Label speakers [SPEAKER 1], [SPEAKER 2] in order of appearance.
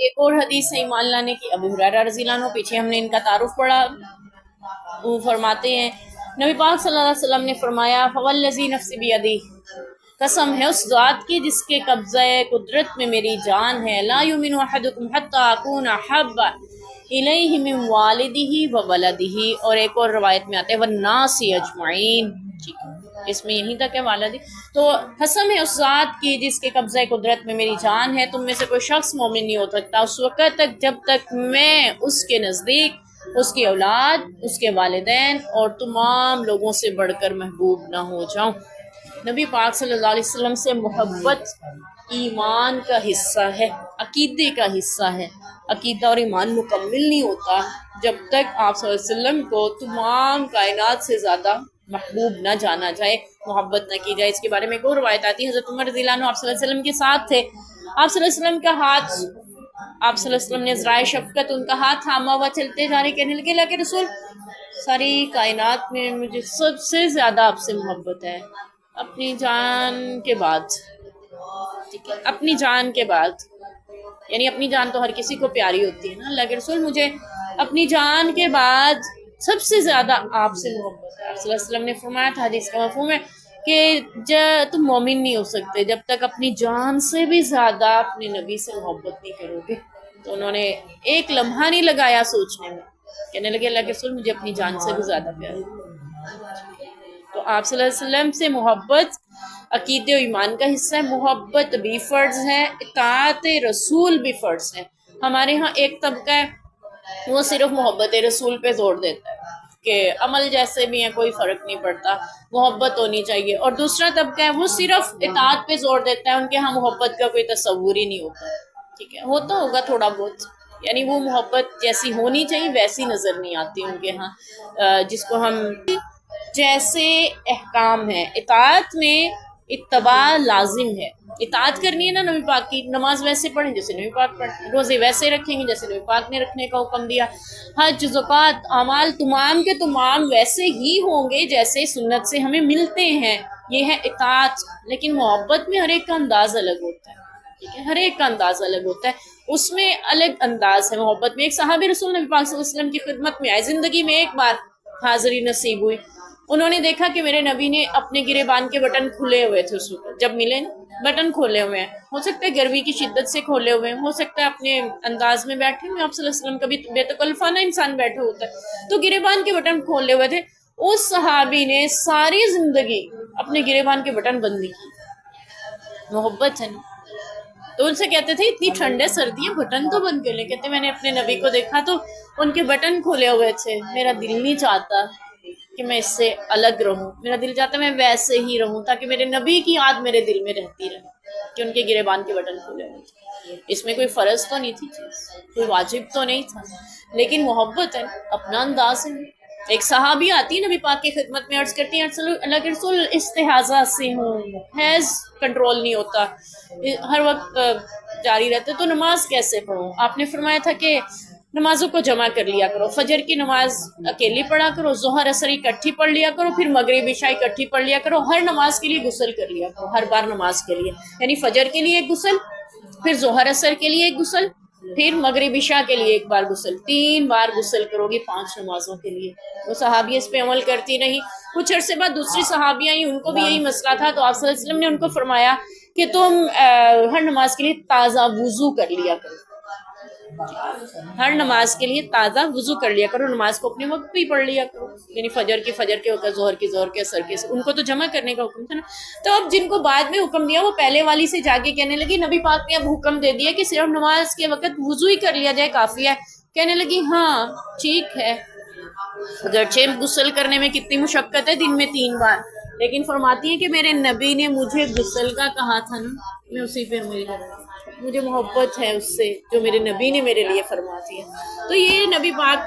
[SPEAKER 1] ایک اور حدیث ہے ایمان لانے کی، ابو ہریرہ رضی اللہ عنہ، پیچھے ہم نے ان کا تعارف پڑھا، وہ فرماتے ہیں نبی پاک صلی اللہ علیہ وسلم نے فرمایا فوالذی نفسی بیدی، قسم ہے اس ذات کی جس کے قبضہ قدرت میں میری جان ہے، لا یؤمن احدکم حتی اکون احب الیہ من والدہ و ولدہ، اور ایک اور روایت میں آتا ہے والناس اجمعین، اس میں یہیں تک ہے والدی۔ تو قسم ہے اس ذات کی جس کے قبضہ قدرت میں میری جان ہے، تم میں سے کوئی شخص مومن نہیں ہو سکتا اس وقت تک جب تک میں اس کے نزدیک اس کی اولاد، اس کے والدین اور تمام لوگوں سے بڑھ کر محبوب نہ ہو جاؤں۔ نبی پاک صلی اللہ علیہ وسلم سے محبت ایمان کا حصہ ہے، عقیدے کا حصہ ہے۔ عقیدہ اور ایمان مکمل نہیں ہوتا جب تک آپ صلی اللہ علیہ وسلم کو تمام کائنات سے زیادہ محبوب نہ جانا جائے، محبت نہ کی جائے۔ اس کے بارے میں ایک اور روایت آتی ہے، حضرت عمر رضی اللہ عنہ آپ صلی اللہ علیہ وسلم کے ساتھ تھے، آپ صلی اللہ علیہ وسلم کا ہاتھ، آپ صلی اللہ علیہ وسلم نے ذرائع شفقت ان کا ہاتھ تھاما ہوا چلتے جا رہے، کہنے لگے اللہ کے رسول ساری کائنات میں مجھے سب سے زیادہ آپ سے محبت ہے، اپنی جان کے بعد، ٹھیک ہے، اپنی جان کے بعد، یعنی اپنی جان تو ہر کسی کو پیاری ہوتی ہے نا، اللہ کے رسول مجھے اپنی جان کے بعد سب سے زیادہ آپ سے محبت ہے۔ آپ صلی اللہ علیہ وسلم نے فرمایا تھا، حدیث کا مفہوم ہے کہ تم مومن نہیں ہو سکتے جب تک اپنی جان سے بھی زیادہ اپنے نبی سے محبت نہیں کرو گے۔ تو انہوں نے ایک لمحہ نہیں لگایا سوچنے میں، کہنے لگے اللہ کے رسول مجھے اپنی جان سے بھی زیادہ پیار ہے۔ تو آپ صلی اللہ علیہ وسلم سے محبت عقیدے و ایمان کا حصہ ہے، محبت بھی فرض ہے، اطاعت رسول بھی فرض ہے۔ ہمارے ہاں ایک طبقہ ہے وہ صرف محبت رسول پہ زور دیتا ہے کہ عمل جیسے بھی ہیں کوئی فرق نہیں پڑتا، محبت ہونی چاہیے، اور دوسرا طبقہ ہے وہ صرف اطاعت پہ زور دیتا ہے، ان کے ہاں محبت کا کوئی تصور ہی نہیں ہوتا، ٹھیک ہے، ہوتا ہوگا تھوڑا بہت، یعنی وہ محبت جیسی ہونی چاہیے ویسی نظر نہیں آتی ان کے ہاں، جس کو ہم جیسے احکام ہیں، اطاعت میں اتباع لازم ہے، اطاعت کرنی ہے نا نبی پاک کی، نماز ویسے پڑھیں جیسے نبی پاک پڑھیں، روزے ویسے رکھیں گے جیسے نبی پاک نے رکھنے کا حکم دیا، حج زکوٰۃ اعمال تمام کے تمام ویسے ہی ہوں گے جیسے سنت سے ہمیں ملتے ہیں، یہ ہے اطاعت۔ لیکن محبت میں ہر ایک کا انداز الگ ہوتا ہے، ٹھیک ہے، ہر ایک کا انداز الگ ہوتا ہے، اس میں الگ انداز ہے محبت میں۔ ایک صحابی رسول نبی پاک صلی اللہ علیہ وسلم کی خدمت میں آئے، زندگی میں ایک بار حاضری نصیب ہوئی، انہوں نے دیکھا کہ میرے نبی نے اپنے گریبان کے بٹن کھلے ہوئے تھے، اس وقت جب ملے بٹن کھولے ہوئے ہیں، ہو سکتا ہے گرمی کی شدت سے کھولے ہوئے ہیں، ہو سکتا ہے اپنے انداز میں بیٹھے ہوئے، آپ صلی اللہ علیہ وسلم کبھی بے تکلفہ نہ انسان بیٹھا ہوتا ہے، تو گریبان کے بٹن کھولے ہوئے تھے، اس صحابی نے ساری زندگی اپنے گریبان کے بٹن بند نہیں کی، محبت ہے نا۔ تو ان سے کہتے تھے اتنی ٹھنڈ ہے سردی ہے بٹن تو بند کر لیں، کہتے میں نے اپنے نبی کو دیکھا تو ان کے بٹن کھولے ہوئے تھے، میرا دل نہیں چاہتا کہ میں اس سے الگ رہوں، میرا دل چاہتا ہے میں ویسے ہی رہوں تاکہ میرے نبی کی یاد میرے دل میں رہتی رہے کہ ان کے گریبان کے بٹن کھولے ہوئے تھے۔ اس میں کوئی فرض تو نہیں تھی چیز، کوئی واجب تو نہیں تھا، لیکن محبت ہے، اپنا انداز ہے۔ ایک صحابی آتی ہے نبی پاک کی خدمت میں، عرض کرتی ہیں اللہ کے رسول استحاضہ سے ہوں، حیض کنٹرول نہیں ہوتا، ہر وقت جاری رہتے، تو نماز کیسے پڑھوں؟ آپ نے فرمایا تھا کہ نمازوں کو جمع کر لیا کرو، فجر کی نماز اکیلی پڑھا کرو، ظہر عصر اکٹھی پڑھ لیا کرو، پھر مغرب عشاء اکٹھی پڑھ لیا کرو، ہر نماز کے لیے غسل کر لیا کرو، ہر بار نماز کے لیے، یعنی فجر کے لیے ایک غسل، پھر ظہر عصر کے لیے ایک غسل، پھر مغرب عشاء کے لیے ایک بار غسل، 3 بار غسل کرو گی 5 نمازوں کے لیے۔ وہ صحابی اس پہ عمل کرتی رہی، کچھ عرصے بعد دوسری صحابی آئیں، ان کو بھی یہی مسئلہ تھا، تو آپ صلی اللہ علیہ وسلم نے ان کو فرمایا کہ تم ہر نماز کے لیے تازہ وضو کر لیا کرو، ہر نماز کے لیے تازہ وضو کر لیا کرو، نماز کو اپنے وقت بھی پڑھ لیا کرو، یعنی فجر کے وقت، ظہر کے عصر کے، ان کو تو جمع کرنے کا حکم تھا نا۔ تو اب جن کو بعد میں حکم دیا وہ پہلے والی سے جا کے کہنے لگی نبی پاک نے اب حکم دے دیا کہ صرف نماز کے وقت وضو ہی کر لیا جائے کافی ہے، کہنے لگی ہاں ٹھیک ہے، اگرچہ غسل کرنے میں کتنی مشقت ہے، دن میں 3 بار، لیکن فرماتی ہیں کہ میرے نبی نے مجھے غسل کا کہا تھا نا، میں اسی پہ عمل کر رہی ہوں، مجھے محبت ہے اس سے جو میرے نبی نے میرے لیے فرما دیا۔ تو یہ نبی پاک